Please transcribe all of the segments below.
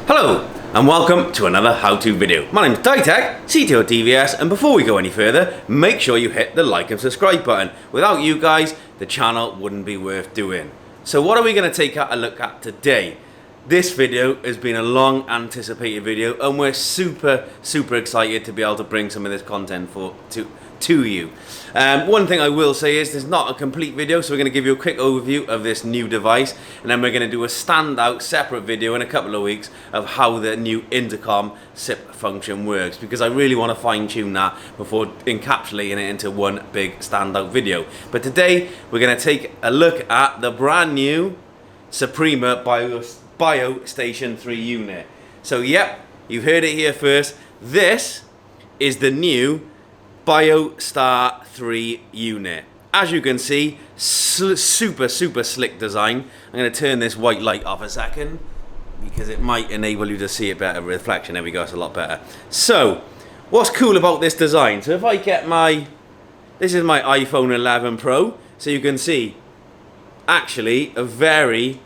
Hello and welcome to another how-to video. My name is Ditech, CTO TVS, and before we go any further, make sure you hit the like and subscribe button. Without you guys, the channel wouldn't be worth doing. So what are we going to take a look at today? This video has been a long anticipated video and we're super excited to be able to bring some of this content to you. One thing I will say is there's not a complete video, so we're going to give you a quick overview of this new device, and then we're going to do a standout separate video in a couple of weeks of how the new Intercom SIP function works, because I really want to fine tune that before encapsulating it into one big standout video. But today we're going to take a look at the brand new Suprema Biostation 3 unit. So yep, you've heard it here first. This is the new Biostar 3 unit. As you can see, super slick design. I'm going to turn this white light off a second because it might enable you to see it better. Reflection, there we go, it's a lot better. So what's cool about this design? So if I get this is my iPhone 11 Pro, so you can see actually a very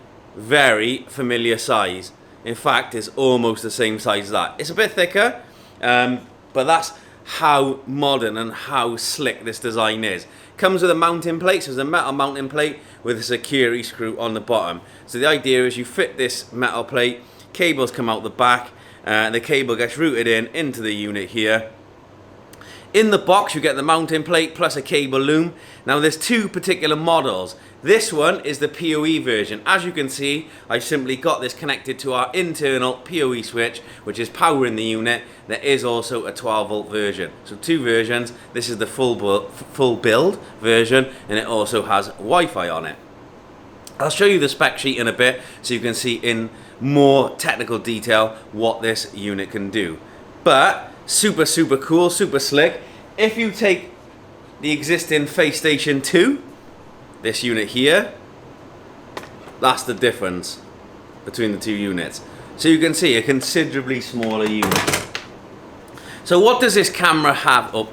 familiar size. In fact, it's almost the same size as that. It's a bit thicker, but that's how modern and how slick this design is. Comes with a mounting plate, so there's a metal mounting plate with a security screw on the bottom. So the idea is you fit this metal plate, cables come out the back, the cable gets routed into the unit here. In the box you get the mounting plate plus a cable loom. Now there's two particular models. This one is the PoE version. As you can see, I simply got this connected to our internal PoE switch, which is powering the unit. There is also a 12 volt version. So two versions. This is the full build version, and it also has Wi-Fi on it. I'll show you the spec sheet in a bit so you can see in more technical detail what this unit can do. But super cool, super slick. If you take the existing Biostation 2, this unit here, that's the difference between the two units. So you can see a considerably smaller unit. So what does this camera have, or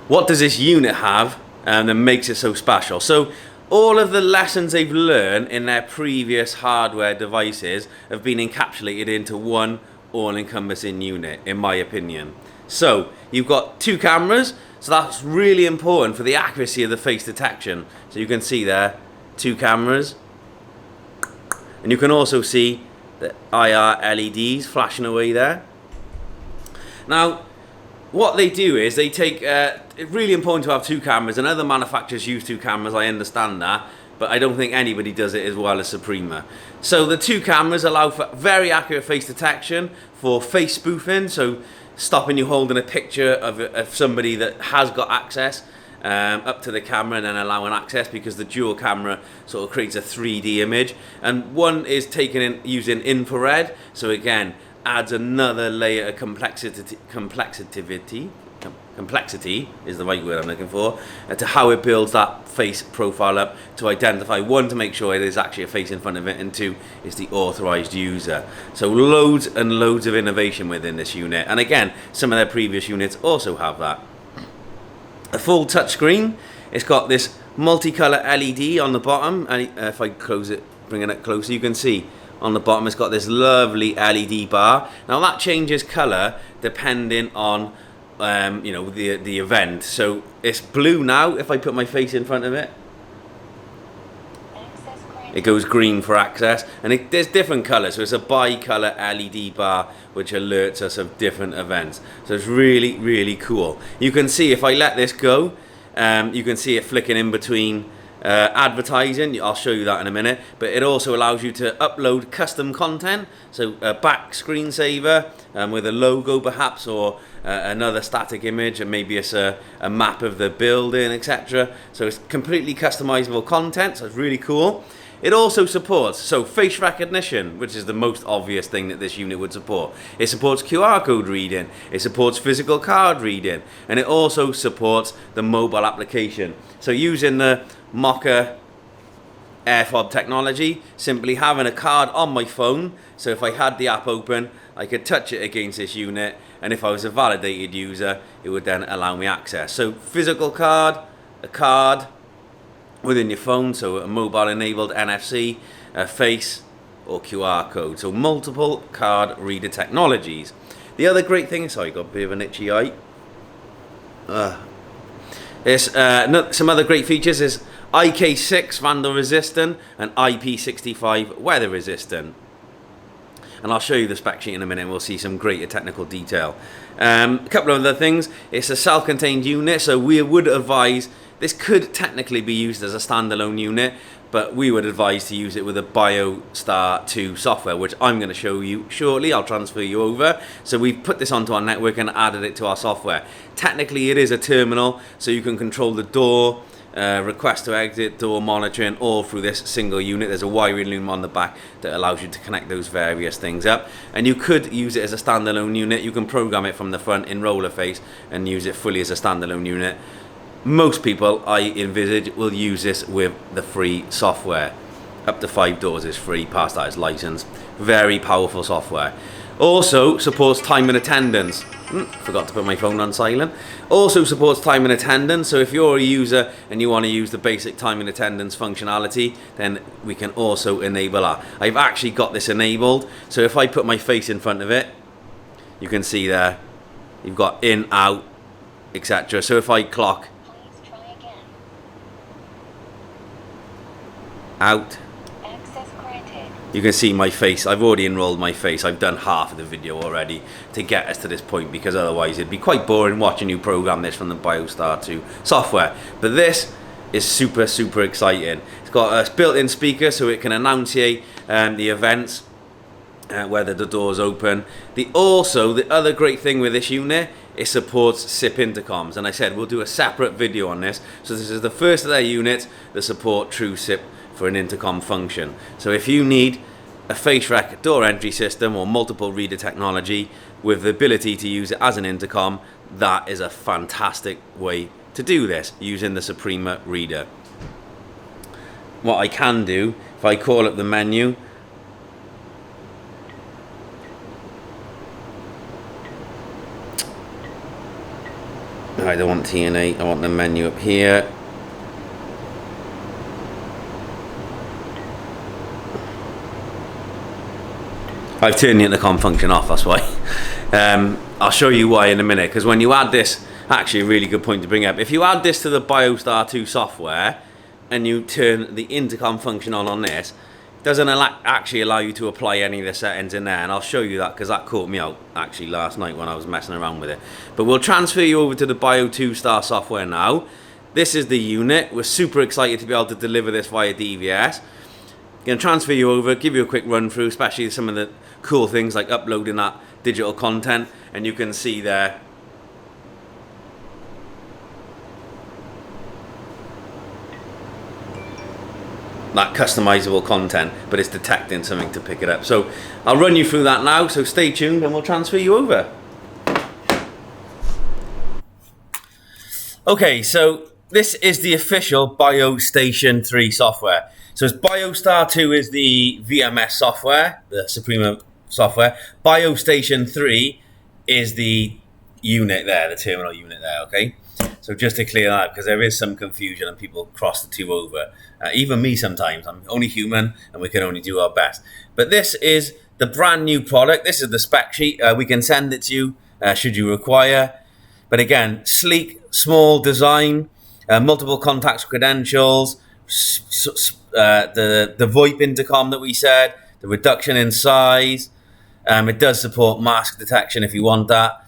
what does this unit have that makes it so special? So all of the lessons they've learned in their previous hardware devices have been encapsulated into one all-encompassing unit, in my opinion. So you've got two cameras, so that's really important for the accuracy of the face detection. So you can see there, two cameras, and you can also see the IR LEDs flashing away there. Now what they do is they take, it's really important to have two cameras, and other manufacturers use two cameras, I understand that, but I don't think anybody does it as well as Suprema. So the two cameras allow for very accurate face detection for face spoofing, so stopping you holding a picture of somebody that has got access up to the camera and then allowing access, because the dual camera sort of creates a 3D image. And one is taken in using infrared, so again adds another layer of complexity is the right word I'm looking for, to how it builds that face profile up to identify, one, to make sure there's actually a face in front of it, and two, is the authorized user. So loads and loads of innovation within this unit, and again, some of their previous units also have that. A full touchscreen. It's got this multicolor LED on the bottom, and if I close it, bring it closer, you can see on the bottom it's got this lovely LED bar. Now that changes color depending on you know, the event. So it's blue now. If I put my face in front of it, it goes green for access, and there's different colors, so it's a bi-color LED bar which alerts us of different events. So it's really cool. You can see if I let this go, you can see it flicking in between advertising. I'll show you that in a minute, but it also allows you to upload custom content, so a back screensaver with a logo perhaps, or another static image, and maybe it's a map of the building, etc. So it's completely customizable content, so it's really cool. It also supports face recognition, which is the most obvious thing that this unit would support. It supports QR code reading, it supports physical card reading, and it also supports the mobile application. So using the Mocha air fob technology, simply having a card on my phone, so if I had the app open, I could touch it against this unit, and if I was a validated user, it would then allow me access. So physical card, a card within your phone, so a mobile enabled NFC, a face, or QR code. So multiple card reader technologies. The other great thing, sorry, got a bit of an itchy eye. Some other great features is IK6 vandal resistant and IP65 weather resistant. And I'll show you the spec sheet in a minute and we'll see some greater technical detail. A couple of other things. It's a self-contained unit, so we would advise, this could technically be used as a standalone unit, but we would advise to use it with a Biostar 2 software, which I'm going to show you shortly. I'll transfer you over. So we've put this onto our network and added it to our software. Technically it is a terminal, so you can control the door, request to exit, door monitoring, all through this single unit. There's a wiring loom on the back that allows you to connect those various things up, and you could use it as a standalone unit. You can program it from the front in roller face and use it fully as a standalone unit. Most people, I envisage, will use this with the free software. Up to 5 doors is free, past that is licensed. Very powerful software. Also supports time and attendance. Forgot to put my phone on silent. Also supports time and attendance, so if you're a user and you want to use the basic time and attendance functionality, then we can also enable that. I've actually got this enabled, so if I put my face in front of it, you can see there, you've got in, out, etc. So if I clock out, you can see my face. I've already enrolled my face. I've done half of the video already to get us to this point, because otherwise it'd be quite boring watching you program this from the Biostar 2 software. But this is super exciting. It's got a built-in speaker so it can enunciate the events, whether the door's open. The other great thing with this unit, it supports SIP intercoms, and I said we'll do a separate video on this. So this is the first of their units that support true SIP for an intercom function. So if you need a face rec door entry system or multiple reader technology with the ability to use it as an intercom, that is a fantastic way to do this using the Suprema reader. What I can do, if I call up the menu, I don't want TNA, I want the menu up here. I've turned the intercom function off, that's why. I'll show you why in a minute, because when you add this, actually a really good point to bring up, if you add this to the Biostar 2 software and you turn the intercom function on this, it doesn't actually allow you to apply any of the settings in there, and I'll show you that because that caught me out actually last night when I was messing around with it. But we'll transfer you over to the Bio2 software now. This is the unit. We're super excited to be able to deliver this via DVS. Going to transfer you over, give you a quick run through, especially some of the cool things like uploading that digital content, and you can see there that customizable content, but it's detecting something to pick it up. So I'll run you through that now, so stay tuned and we'll transfer you over. Okay, so this is the official Biostation 3 software. So Biostar 2 is the VMS software, the Suprema software. Biostation 3 is the unit there, the terminal unit there, okay? So just to clear that, because there is some confusion and people cross the two over. Even me sometimes, I'm only human and we can only do our best. But this is the brand new product. This is the spec sheet. We can send it to you should you require. But again, sleek, small design, multiple contacts credentials, the VoIP intercom that we said, the reduction in size. It does support mask detection if you want that.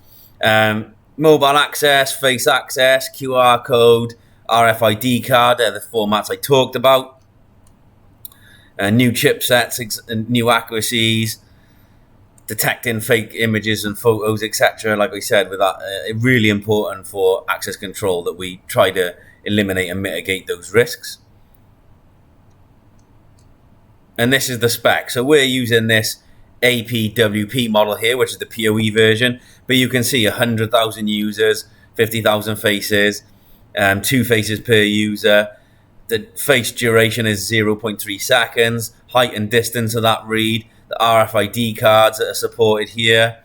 Mobile access, face access, QR code, RFID card, they're the formats I talked about. New chipsets, new accuracies, detecting fake images and photos, etc. Like we said, with that, really important for access control that we try to eliminate and mitigate those risks. And this is the spec. So we're using this APWP model here, which is the PoE version, but you can see 100,000 users, 50,000 faces, 2 faces per user. The face duration is 0.3 seconds, height and distance of that read, the RFID cards that are supported here,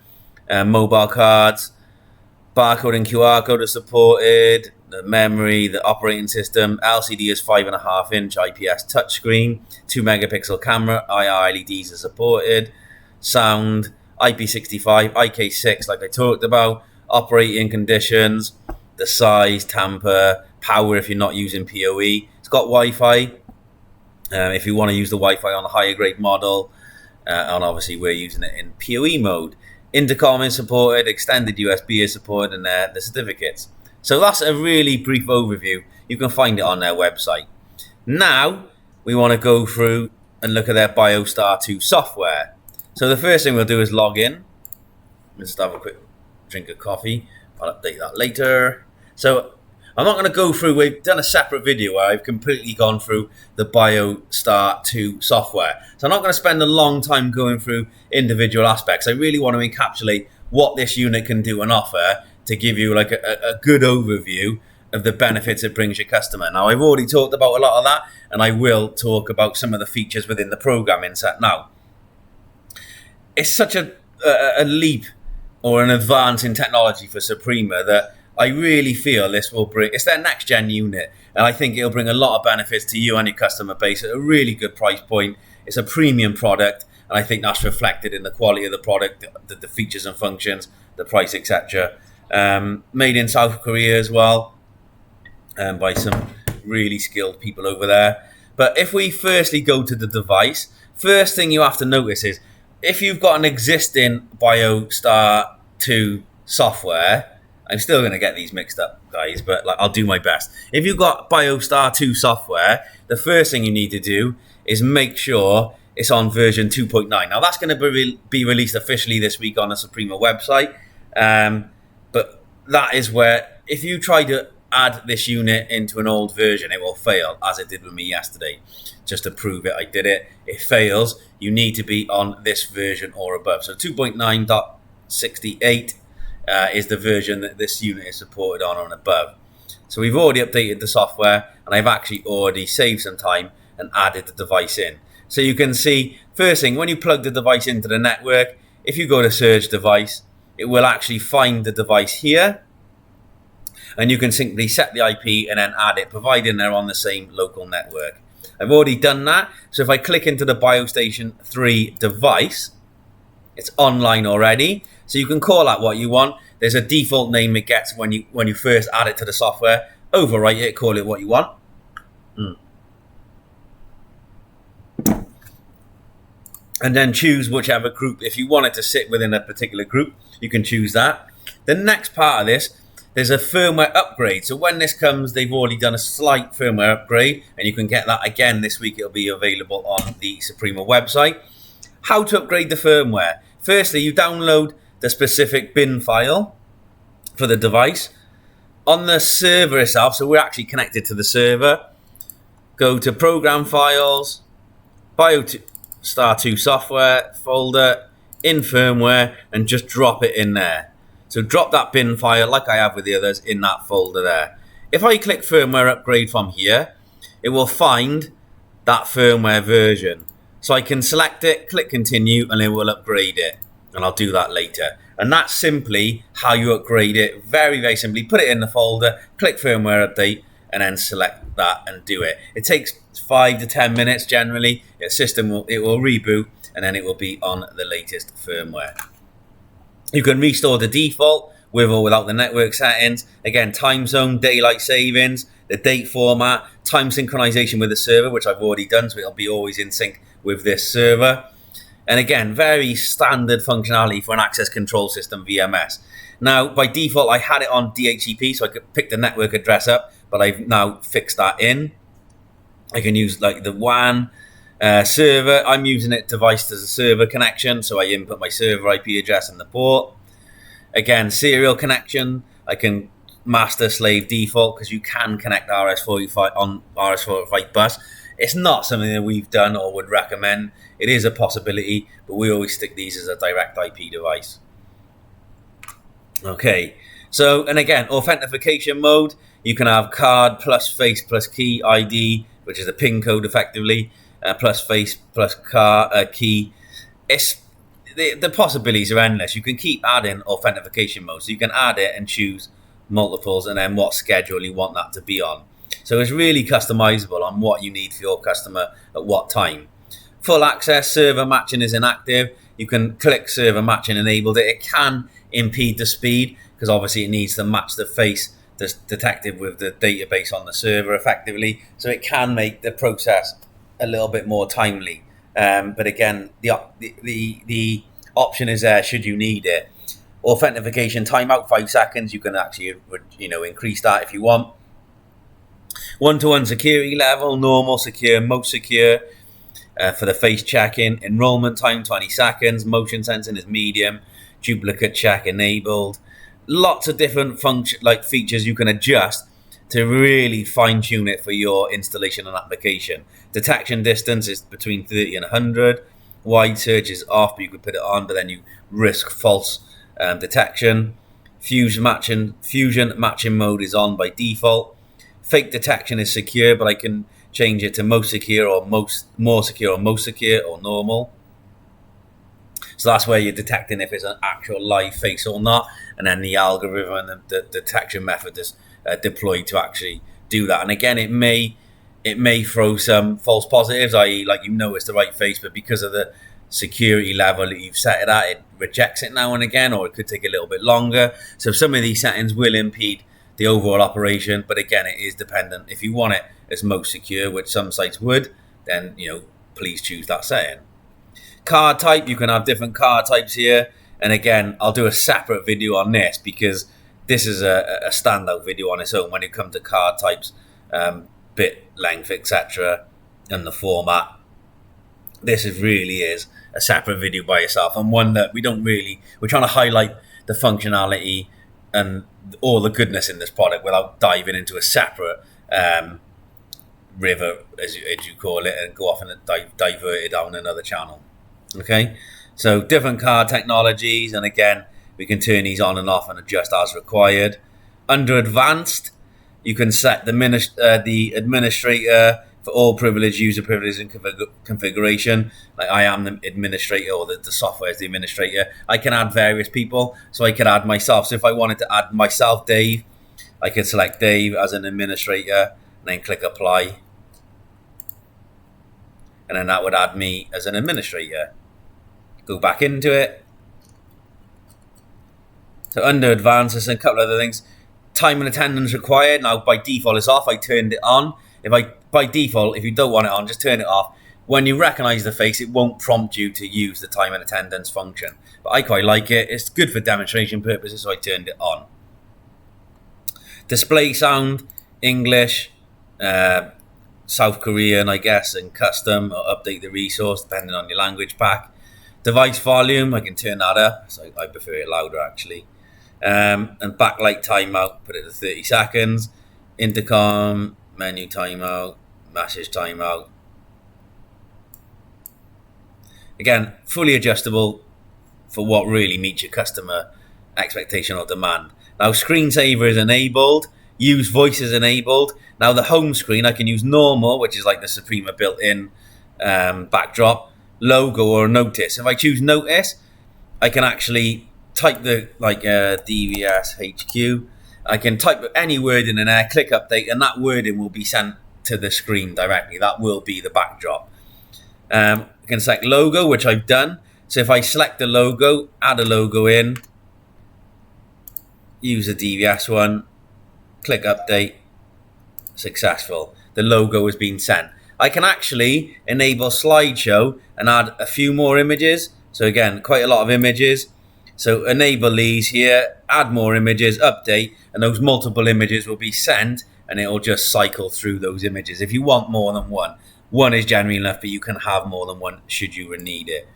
mobile cards, barcode and QR code are supported, the memory, the operating system. LCD is 5.5-inch IPS touchscreen, 2 megapixel camera, IR LEDs are supported, sound, IP65, IK6 like I talked about, operating conditions, the size, tamper, power if you're not using PoE. It's got Wi-Fi if you want to use the Wi-Fi on the higher grade model, and obviously we're using it in PoE mode. Intercom is supported, extended USB is supported, and the certificates. So that's a really brief overview. You can find it on their website. Now we want to go through and look at their Biostar 2 software. So the first thing we'll do is log in. Let's have a quick drink of coffee. I'll update that later. So I'm not going to go through, we've done a separate video where I've completely gone through the Biostar 2 software. So I'm not going to spend a long time going through individual aspects. I really want to encapsulate what this unit can do and offer to give you like a good overview of the benefits it brings your customer. Now, I've already talked about a lot of that, and I will talk about some of the features within the programming set now. It's such a leap or an advance in technology for Suprema that I really feel this will bring, it's their next gen unit, and I think it'll bring a lot of benefits to you and your customer base at a really good price point. It's a premium product, and I think that's reflected in the quality of the product, the features and functions, the price, etc. Made in South Korea as well, by some really skilled people over there. But if we firstly go to the device, first thing you have to notice is if you've got an existing Biostar 2 software, I'm still going to get these mixed up, guys, but like, I'll do my best. If you've got Biostar 2 software, the first thing you need to do is make sure it's on version 2.9. Now, that's going to be released officially this week on the Suprema website. But that is where, if you try to add this unit into an old version, it will fail, as it did with me yesterday. Just to prove it, I did it. It fails. You need to be on this version or above. So 2.9.68 is the version that this unit is supported on and above. So we've already updated the software, and I've actually already saved some time and added the device in. So you can see, first thing, when you plug the device into the network, if you go to search device, it will actually find the device here, and you can simply set the IP and then add it, providing they're on the same local network. I've already done that, so if I click into the Biostation 3 device, it's online already, so you can call out what you want. There's a default name it gets when you first add it to the software. Overwrite it, call it what you want. And then choose whichever group. If you want it to sit within a particular group, you can choose that. The next part of this, there's a firmware upgrade. So when this comes, they've already done a slight firmware upgrade, and you can get that again this week. It'll be available on the Suprema website. How to upgrade the firmware. Firstly, you download the specific bin file for the device. On the server itself, so we're actually connected to the server, go to Program Files, Biostar 2 Software folder, in Firmware, and just drop it in there. So drop that bin file, like I have with the others, in that folder there. If I click Firmware Upgrade from here, it will find that firmware version. So I can select it, click Continue, and it will upgrade it. And I'll do that later. And that's simply how you upgrade it. Very, very simply. Put it in the folder, click Firmware Update, and then select that and do it. It takes 5 to 10 minutes generally. The system will reboot, and then it will be on the latest firmware. You can restore the default with or without the network settings. Again, time zone, daylight savings, the date format, time synchronization with the server, which I've already done, so it'll be always in sync with this server. And again, very standard functionality for an access control system VMS. Now, by default, I had it on DHCP, so I could pick the network address up, but I've now fixed that in. I can use like the WAN server. I'm using it device as a server connection, so I input my server IP address in the port. Again, serial connection. I can master slave default, because you can connect RS-485 on RS-485 bus. It's not something that we've done or would recommend. It is a possibility, but we always stick these as a direct IP device. Okay, so, and again, authentication mode. You can have card plus face plus key ID, which is a PIN code effectively, plus face plus key. The possibilities are endless. You can keep adding authentication mode. So you can add it and choose multiples, and then what schedule you want that to be on. So it's really customizable on what you need for your customer at what time. Full access, server matching is inactive. You can click server matching enabled. It can impede the speed because obviously it needs to match the face that's detected with the database on the server effectively. So it can make the process a little bit more timely. But again, the option is there should you need it. Authentication timeout 5 seconds. You can actually increase that if you want. One-to-one security level, normal, secure, most secure. For the face checking, enrollment time 20 seconds, motion sensing is medium, duplicate check enabled. Lots of different features you can adjust to really fine tune it for your installation and application. Detection distance is between 30 and 100. Wide search is off, but you could put it on, but then you risk false detection. Fusion matching mode is on by default. Fake detection is secure, but I can change it to most secure or more secure or most secure or normal. So that's where you're detecting if it's an actual live face or not, and then the algorithm and the detection method is deployed to actually do that. And again, it may throw some false positives, i.e. like you know it's the right face, but because of the security level that you've set it at, it rejects it now and again, or it could take a little bit longer. So some of these settings will impede the overall operation, but again, it is dependent. If you want it as most secure, which some sites would, then please choose that setting. Card type, you can have different card types here, and again, I'll do a separate video on this because this is a standout video on its own when it comes to card types, bit length, etc., and the format. This really is a separate video by itself, and one that we're trying to highlight the functionality and all the goodness in this product without diving into a separate river, as you call it, and go off and divert it down another channel. Okay, so different card technologies, and again, we can turn these on and off and adjust as required. Under advanced, you can set the administrator for all privilege, user privilege, and configuration. Like I am the administrator, or the software is the administrator. I can add various people, so I could add myself. So if I wanted to add myself, Dave, I could select Dave as an administrator and then click apply. And then that would add me as an administrator. Go back into it. So under advanced, there's a couple other things. Time and attendance required. Now by default it's off. I turned it on. By default, if you don't want it on, just turn it off. When you recognize the face, it won't prompt you to use the time and attendance function. But I quite like it. It's good for demonstration purposes, so I turned it on. Display sound, English, South Korean, I guess, and custom, or update the resource depending on your language pack. Device volume, I can turn that up, so I prefer it louder actually. And backlight timeout, put it to 30 seconds. Intercom, menu timeout, message timeout. Again, fully adjustable for what really meets your customer expectation or demand. Now, screensaver is enabled. Use voice is enabled. Now, the home screen, I can use normal, which is like the Suprema built-in backdrop, logo, or notice. If I choose notice, I can actually type the DVS HQ. I can type any word in there, click update, and that wording will be sent to the screen directly. That will be the backdrop. I can select logo, which I've done. So if I select the logo, add a logo in, use the DVS one, click update, successful. The logo has been sent. I can actually enable slideshow and add a few more images. So again, quite a lot of images. So enable these here, add more images, update, and those multiple images will be sent, and it will just cycle through those images. If you want more than one, one is generally enough, but you can have more than one should you need it.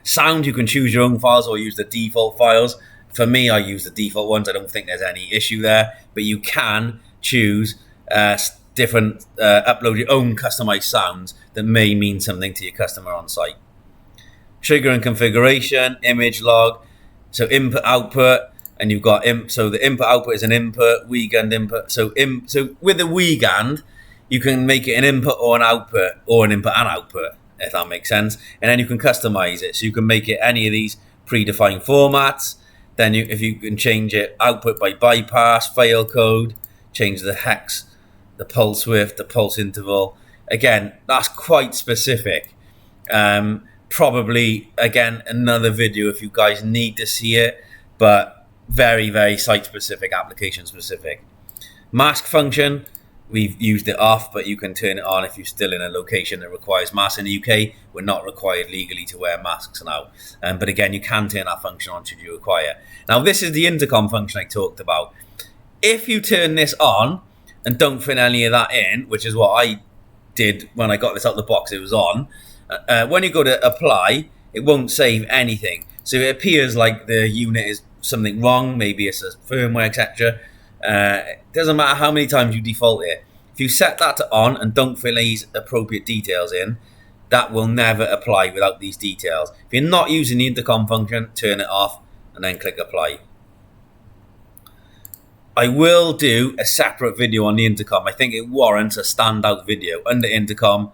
Sound, you can choose your own files or use the default files. For me, I use the default ones. I don't think there's any issue there, but you can choose different, upload your own customized sounds that may mean something to your customer on site. Trigger and configuration, image log, so input output, and you've got so the input output is an input, weekend input. So with the weekend, you can make it an input or an output, or an input and output, if that makes sense. And then you can customize it, so you can make it any of these predefined formats. Then if you can change it, output by bypass, fail code, change the hex, the pulse width, the pulse interval. Again, that's quite specific. Probably, again, another video if you guys need to see it, but very, very site-specific, application-specific. Mask function, we've used it off, but you can turn it on if you're still in a location that requires masks. In the UK, we're not required legally to wear masks now. But again, you can turn that function on should you require. Now, this is the intercom function I talked about. If you turn this on and don't fit any of that in, which is what I did when I got this out of the box, it was on. When you go to apply, it won't save anything. So it appears like the unit is something wrong. Maybe it's a firmware, etc. It doesn't matter how many times you default it. If you set that to on and don't fill these appropriate details in, that will never apply without these details. If you're not using the intercom function, turn it off and then click apply. I will do a separate video on the intercom. I think it warrants a standout video. Under intercom,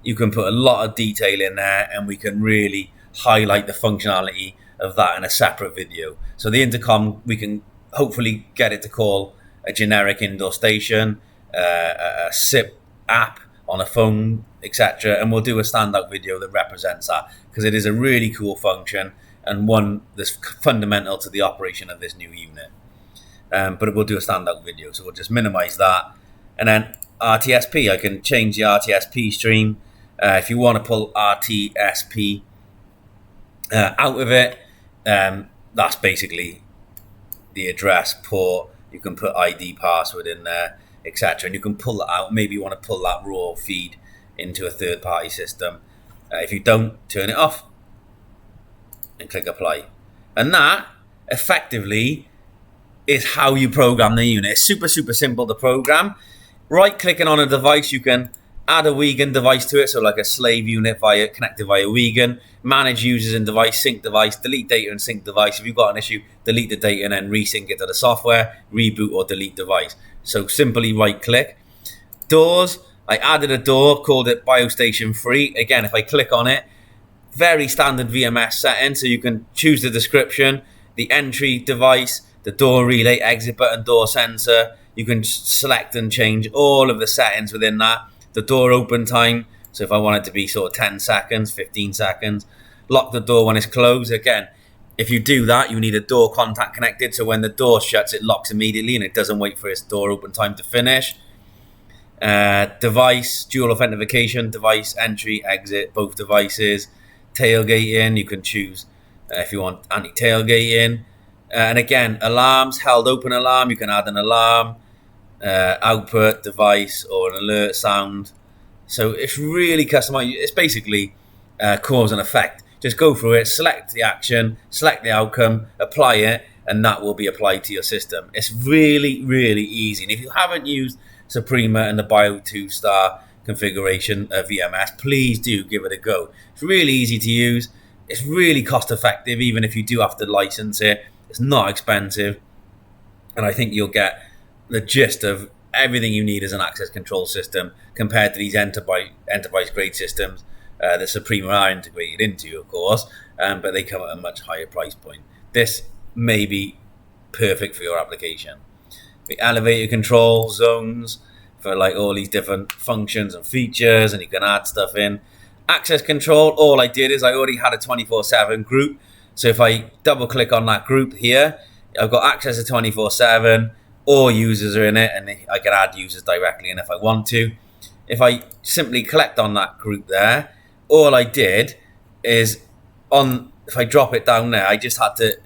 you can put a lot of detail in there and we can really highlight the functionality of that in a separate video. So the intercom, we can hopefully get it to call a generic indoor station, a SIP app on a phone, etc. And we'll do a standout video that represents that, because it is a really cool function and one that's fundamental to the operation of this new unit. But we'll do a standout video, so we'll just minimize that. And then RTSP, I can change the RTSP stream. If you want to pull RTSP out of it, that's basically the address, port. You can put ID, password in there, etc. And you can pull that out. Maybe you want to pull that raw feed into a third-party system. If you don't, turn it off and click apply. And that effectively is how you program the unit. It's super, super simple to program. Right-clicking on a device, you can add a Wigan device to it, so like a slave unit connected via Wigan, manage users and device, sync device, delete data and sync device. If you've got an issue, delete the data and then resync it to the software, reboot or delete device. So simply right-click. Doors, I added a door, called it Biostation Free. Again, if I click on it, very standard VMS setting, so you can choose the description, the entry device, the door relay, exit button, door sensor. You can select and change all of the settings within that. The door open time, so if I want it to be sort of 10 seconds, 15 seconds. Lock the door when it's closed. Again, if you do that, you need a door contact connected, so when the door shuts, it locks immediately and it doesn't wait for its door open time to finish. Device, dual authentication, device entry, exit, both devices. Tailgating, you can choose if you want anti-tailgating. And again, alarms, held open alarm, you can add an alarm, output, device, or an alert sound. So it's really customized. It's basically cause and effect. Just go through it, select the action, select the outcome, apply it, and that will be applied to your system. It's really, really easy. And if you haven't used Suprema and the Bio 2-star configuration VMS, please do give it a go. It's really easy to use. It's really cost effective, even if you do have to license it. It's not expensive, and I think you'll get the gist of everything you need as an access control system compared to these enterprise grade systems that Suprema are integrated into, of course, but they come at a much higher price point. This may be perfect for your application. The elevator control zones for like all these different functions and features, and you can add stuff in. Access control, all I did is I already had a 24/7 group. So if I double click on that group here, I've got access to 24/7, all users are in it, and I can add users directly in if I want to. If I simply collect on that group there, all I did is, if I drop it down there, I just had to,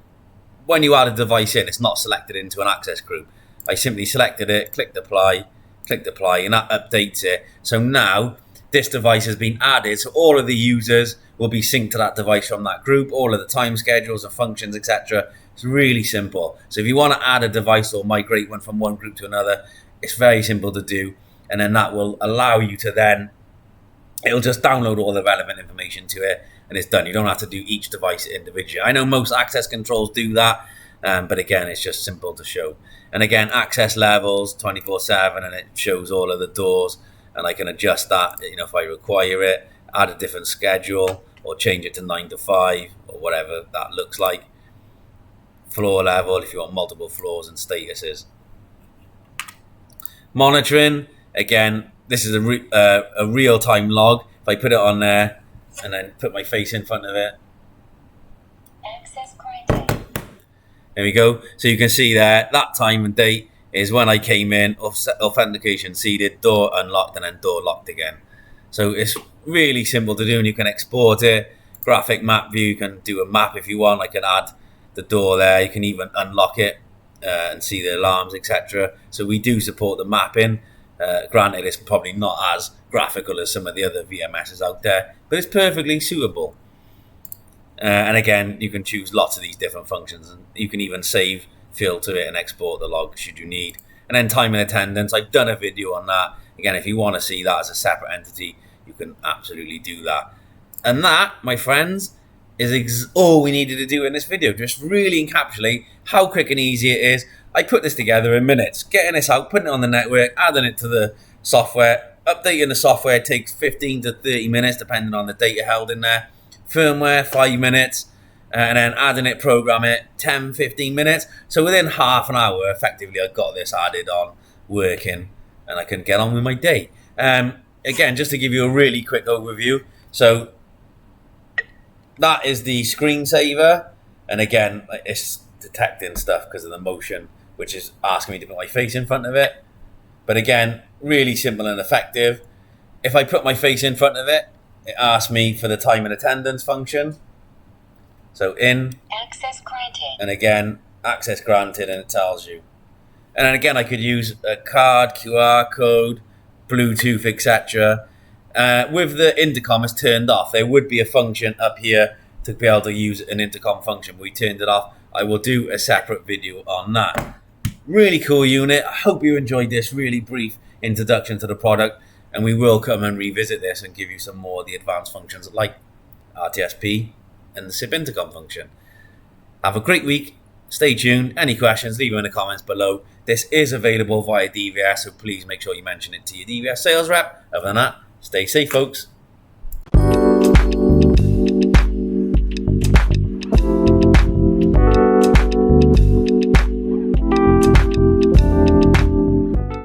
when you add a device in, it's not selected into an access group. I simply selected it, clicked apply, and that updates it. So now this device has been added, so all of the users will be synced to that device from that group, all of the time schedules and functions, etc. It's really simple. So if you want to add a device or migrate one from one group to another, it's very simple to do. And then that will allow you to then, it'll just download all the relevant information to it and it's done. You don't have to do each device individually. I know most access controls do that, but again, it's just simple to show. And again, access levels 24/7, and it shows all of the doors, and I can adjust that, if I require it, add a different schedule or change it to 9 to 5 or whatever that looks like. floor level if you want multiple floors and statuses. Monitoring, again, this is a real-time log. If I put it on there and then put my face in front of it. Access granted. There we go. So you can see there, that time and date is when I came in, authentication seeded, door unlocked, and then door locked again. So it's really simple to do, and you can export it. Graphic map view, you can do a map if you want. I can add the door there. You can even unlock it and see the alarms, etc. So we do support the mapping. Granted, it's probably not as graphical as some of the other VMSs out there, but it's perfectly suitable. And again, you can choose lots of these different functions, and you can even save, filter it, and export the log should you need. And then time and attendance, I've done a video on that. Again, if you want to see that as a separate entity, you can absolutely do that. And that, my friends, is all we needed to do in this video. Just really encapsulate how quick and easy it is. I put this together in minutes. Getting this out, putting it on the network, adding it to the software. Updating the software takes 15 to 30 minutes, depending on the data held in there. Firmware, 5 minutes. And then adding it, program it, 10, 15 minutes. So within half an hour, effectively, I got this added on, working, and I can get on with my day. Again, just to give you a really quick overview. So that is the screensaver, and again, it's detecting stuff because of the motion, which is asking me to put my face in front of it. But again, really simple and effective. If I put my face in front of it, it asks me for the time and attendance function. So in, Access granted. and again, access granted, and it tells you. And then again, I could use a card, QR code, Bluetooth, etc. With the intercom is turned off, there would be a function up here to be able to use an intercom function. We turned it off. I will do a separate video on that. Really cool unit. I hope you enjoyed this really brief introduction to the product, and we will come and revisit this and give you some more of the advanced functions like RTSP and the SIP intercom function. Have a great week. Stay tuned. Any questions, leave them in the comments below. This is available via DVS, so please make sure you mention it to your DVS sales rep. Other than that, stay safe, folks.